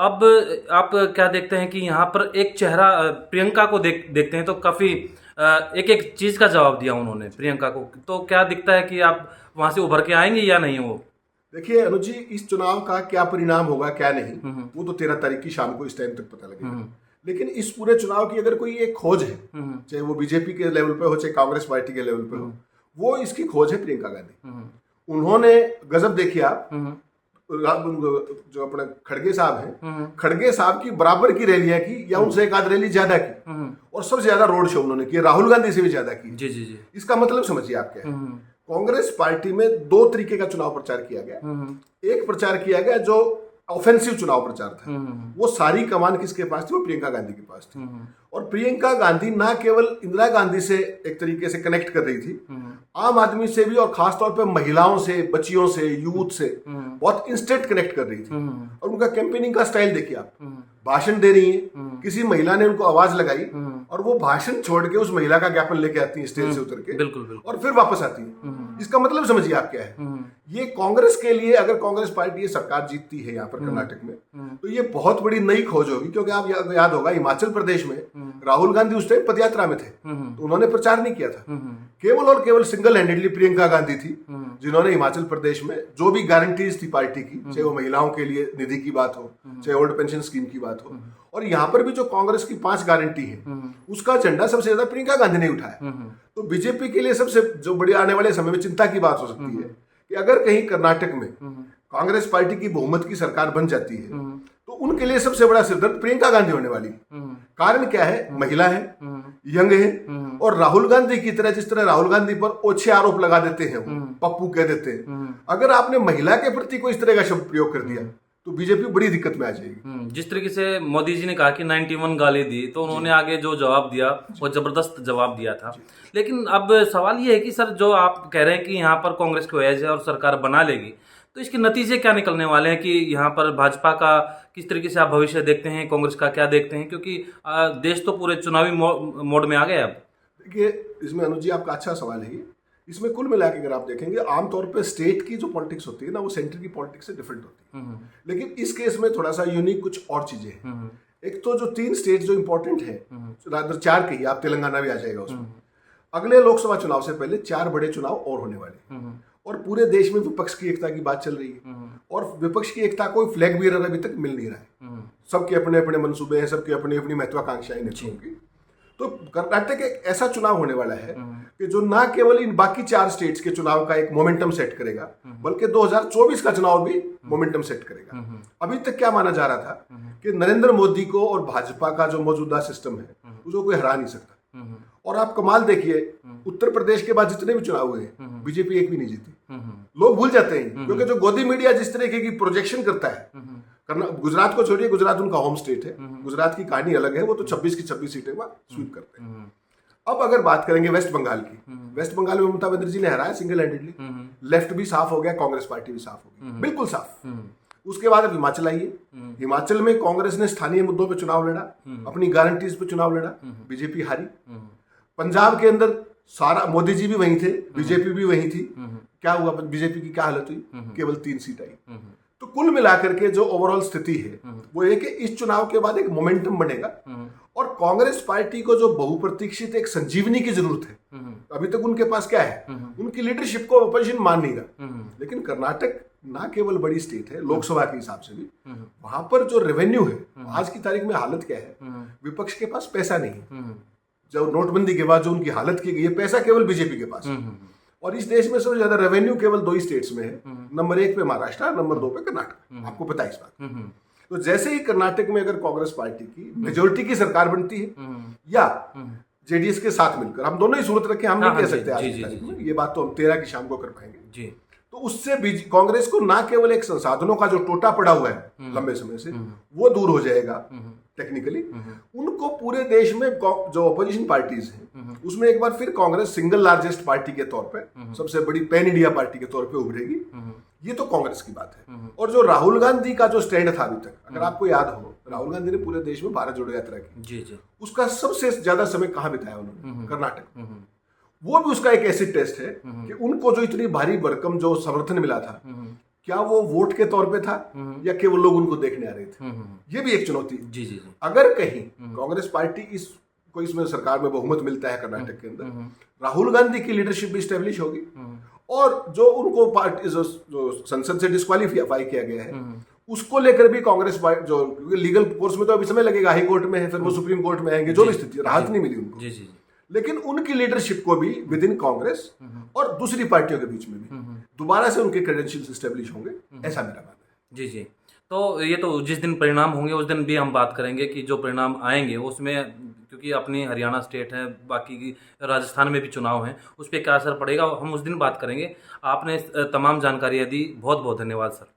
अब आप क्या देखते हैं कि यहाँ पर एक चेहरा प्रियंका को देखते हैं तो काफ़ी एक एक चीज़ का जवाब दिया उन्होंने प्रियंका को, तो क्या दिखता है कि आप वहाँ से उभर के आएंगे या नहीं वो? देखिए अनुज जी, इस चुनाव का क्या परिणाम होगा क्या नहीं वो तो 13 तारीख की शाम को इस टाइम तक पता लगेगा। लेकिन इस पूरे चुनाव की अगर कोई एक खोज है, चाहे वो बीजेपी के लेवल पे हो चाहे कांग्रेस पार्टी के लेवल पे हो, वो इसकी खोज है प्रियंका गांधी। उन्होंने गजब देखिए आप, जो अपने खड़गे साहब हैं, खड़गे साहब की बराबर की रैलियां की या उनसे एक आध रैली ज्यादा की, और सबसे ज्यादा रोड शो उन्होंने किया, राहुल गांधी से भी ज्यादा की। जी जी जी। इसका मतलब समझिए आप क्या है। कांग्रेस पार्टी में दो तरीके का चुनाव प्रचार किया गया। एक प्रचार किया गया जो ऑफेंसिव चुनाव प्रचार था, वो सारी कमान किसके पास थी? वो प्रियंका गांधी के पास थी। और प्रियंका गांधी ना केवल इंदिरा गांधी से एक तरीके से कनेक्ट कर रही थी, आम आदमी से भी, और खासतौर पे महिलाओं से, बच्चियों से, यूथ से बहुत इंस्टेंट कनेक्ट कर रही थी। और उनका कैंपेनिंग का स्टाइल देखिए आप, भाषण दे रही है, किसी महिला ने उनको आवाज लगाई और वो भाषण छोड़ के उस महिला का ज्ञापन लेके आती है स्टेज से उतर के, बिल्कुल बिल्कुल, और फिर वापस आती है। इसका मतलब समझिए आप क्या है। ये कांग्रेस के लिए, अगर कांग्रेस पार्टी ये सरकार जीतती है यहाँ पर कर्नाटक में, तो ये बहुत बड़ी नई खोज होगी। क्योंकि आप याद होगा हिमाचल प्रदेश में राहुल गांधी उस टाइम पदयात्रा में थे, तो उन्होंने प्रचार नहीं किया था। केवल और केवल सिंगल हैंडेडली प्रियंका गांधी थी जिन्होंने हिमाचल प्रदेश में जो भी गारंटीज थी पार्टी की, चाहे वो महिलाओं के लिए निधि की बात हो, चाहे ओल्ड पेंशन स्कीम की बात हो, और यहाँ पर भी जो कांग्रेस की 5 गारंटी है उसका झंडा सबसे ज्यादा प्रियंका गांधी ने उठाया। तो बीजेपी के लिए सबसे जो बड़ी आने वाले समय में चिंता की बात हो सकती है कि अगर कहीं कर्नाटक में कांग्रेस पार्टी की बहुमत की सरकार बन जाती है, तो उनके लिए सबसे बड़ा सिरदर्द प्रियंका गांधी होने वाली है। कारण क्या है? महिला है, यंग है, और राहुल गांधी की तरह, जिस तरह राहुल गांधी पर ओछे आरोप लगा देते हैं, वो पप्पू कह देते हैं, अगर आपने महिला के प्रति कोई इस तरह का शब्द प्रयोग कर दिया तो बीजेपी बड़ी दिक्कत में आ जाएगी। जिस तरीके से मोदी जी ने कहा कि 91 गाली दी, तो उन्होंने आगे जो जवाब दिया वो जबरदस्त जवाब दिया था। लेकिन अब सवाल ये है कि सर, जो आप कह रहे हैं कि यहाँ पर कांग्रेस को एज है और सरकार बना लेगी, तो इसके नतीजे क्या निकलने वाले हैं? कि यहाँ पर भाजपा का किस तरीके से आप भविष्य देखते हैं, कांग्रेस का क्या देखते हैं? क्योंकि देश तो पूरे चुनावी मोड में आ गया अब। देखिए, इसमें अनुज जी आपका अच्छा सवाल है। इसमें कुल मिला के अगर आप देखेंगे, आमतौर पे स्टेट की जो पॉलिटिक्स होती है ना, वो सेंटर की पॉलिटिक्स से डिफरेंट होती है। लेकिन इस केस में थोड़ा सा यूनिक कुछ और चीजें हैं। एक तो जो 3 स्टेट जो इंपॉर्टेंट है, 4 कहिए आप, तेलंगाना भी आ जाएगा उसमें। अगले लोकसभा चुनाव से पहले 4 बड़े चुनाव और होने वाले, और पूरे देश में विपक्ष की एकता की बात चल रही है। और विपक्ष की एकता कोई फ्लैग बियरर अभी तक मिल नहीं रहा है। सबके अपने अपने मंसूबे हैं, सबके अपनी अपनी महत्वाकांक्षाएं नेताओं की। तो कर्नाटक एक ऐसा चुनाव होने वाला है कि जो ना केवल इन बाकी 4 स्टेट्स के चुनाव का एक मोमेंटम सेट करेगा, बल्कि 2024 का चुनाव भी मोमेंटम सेट करेगा। अभी तक क्या माना जा रहा था कि नरेंद्र मोदी को और भाजपा का जो मौजूदा सिस्टम है उसको कोई हरा नहीं सकता। और आप कमाल देखिए, उत्तर प्रदेश के बाद जितने भी चुनाव हुए, बीजेपी एक भी नहीं जीती। लोग भूल जाते हैं क्योंकि जो गोदी मीडिया जिस तरीके की प्रोजेक्शन करता है, गुजरात को छोड़िए, गुजरात उनका होम स्टेट है, गुजरात की कहानी अलग है, वो तो 26 की 26 सीटें स्वीप करते हैं। अब अगर बात करेंगे वेस्ट बंगाल की, वेस्ट बंगाल में ममता बनर्जी ने हराया सिंगल हैंडेडली। लेफ्ट भी साफ हो गया, कांग्रेस पार्टी भी साफ हो गई, बिल्कुल साफ। उसके बाद अब हिमाचल आइए, हिमाचल में कांग्रेस ने स्थानीय मुद्दों पे चुनाव लड़ा, अपनी गारंटीज पे चुनाव लड़ा, बीजेपी हारी। पंजाब के अंदर सारा, मोदी जी भी वहीं थे, बीजेपी भी वहीं थी। क्या हुआ? बीजेपी की क्या हालत हुई? केवल 3 सीट आई। तो कुल मिलाकर के जो ओवरऑल स्थिति है वो एक, इस चुनाव के बाद एक मोमेंटम बनेगा, और कांग्रेस पार्टी को जो बहुप्रतीक्षित एक संजीवनी की जरूरत है, अभी तक उनके पास क्या है? उनकी लीडरशिप को अपोजिशन मान नहीं रहा। लेकिन कर्नाटक ना केवल बड़ी स्टेट है लोकसभा के हिसाब से भी, वहां पर जो रेवेन्यू है, आज की तारीख में हालत क्या है? विपक्ष के पास पैसा नहीं है। जब नोटबंदी के बाद जो उनकी हालत की गई है, पैसा केवल बीजेपी के पास है। और इस देश में सबसे ज्यादा रेवेन्यू केवल 2 ही स्टेट्स में है, नंबर 1 पे महाराष्ट्र, नंबर 2 पे कर्नाटक। आपको पता है इस बात। तो जैसे ही कर्नाटक में अगर कांग्रेस पार्टी की मेजोरिटी की सरकार बनती है, या जेडीएस के साथ मिलकर, हम दोनों ही सूरत रखें, हम नहीं कह सकते आज की तारीख में, ये बात तो हम 13 की शाम को कर पाएंगे। तो उससे कांग्रेस को ना केवल एक संसाधनों का जो टोटा पड़ा हुआ है लंबे समय से, वो दूर हो जाएगा टेक्निकली। उनको पूरे देश में जो अपोजिशन पार्टीज हैं उसमें एक बार फिर कांग्रेस सिंगल लार्जेस्ट पार्टी के तौर पे, सबसे बड़ी पैन इंडिया पार्टी के तौर पे उभरेगी। ये तो कांग्रेस की बात है। और जो राहुल गांधी का जो स्टैंड था अभी तक, अगर आपको याद हो, राहुल गांधी ने पूरे देश में भारत जोड़ो यात्रा की। उसका सबसे ज्यादा समय कहाँ बिताया उन्होंने? कर्नाटक। वो भी उसका एक ऐसी टेस्ट है कि उनको जो इतनी भारी भरकम जो समर्थन मिला था, क्या वो वोट के तौर पे था या केवल लोग उनको देखने आ रहे थे? ये भी एक चुनौती है। जी जी जी। अगर कहीं कांग्रेस पार्टी को इसमें सरकार में बहुमत मिलता है कर्नाटक के अंदर, राहुल गांधी की लीडरशिप भी स्टेब्लिश होगी और जो उनको पार्टी जो संसद से डिस्क्वालीफाई किया गया है उसको लेकर भी कांग्रेस पार्टी जो लीगल कोर्स में तो अभी समय लगेगा, हाई कोर्ट में है, फिर वो सुप्रीम कोर्ट में आएंगे, जो भी स्थिति, राहत नहीं मिली उनको। जी जी। लेकिन उनकी लीडरशिप को भी विद इन कांग्रेस और दूसरी पार्टियों के बीच में भी दोबारा से उनके क्रेडेंशियल्स एस्टेब्लिश होंगे, ऐसा मेरा मानना है। जी जी। तो ये तो जिस दिन परिणाम होंगे उस दिन भी हम बात करेंगे कि जो परिणाम आएंगे उसमें, क्योंकि अपनी हरियाणा स्टेट है, बाकी की राजस्थान में भी चुनाव हैं, उस पर क्या असर पड़ेगा हम उस दिन बात करेंगे। आपने तमाम जानकारियाँ दी, बहुत बहुत धन्यवाद सर।